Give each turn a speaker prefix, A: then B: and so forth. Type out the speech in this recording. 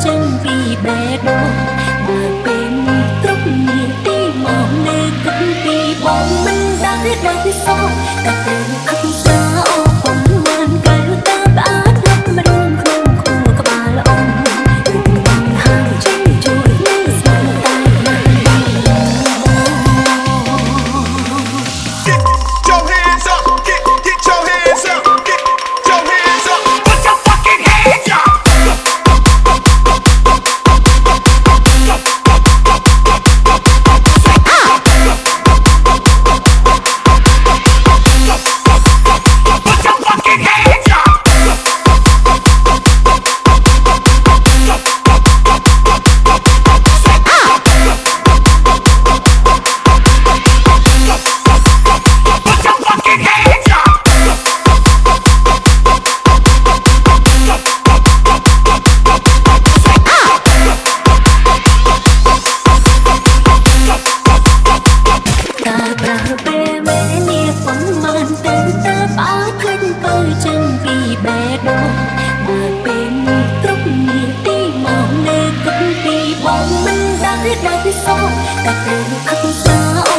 A: chân vì bè đôi mà bên góc nhìn tí màu nê cất vì bọn mình đã đợi sau đặt tên ấp xa ô bóng man cái ta đã lấp mà đông không khô các bà là ông đừng bằng hàng chân trôi lấy dài tay
B: Get your hands up, get your hands up, get your hands up, put your fucking hands up.
A: chân vì bè đôi mà bên góc nhìn tí màu nê cất vì bọn mình đã đợi sau đặt tên ấp xa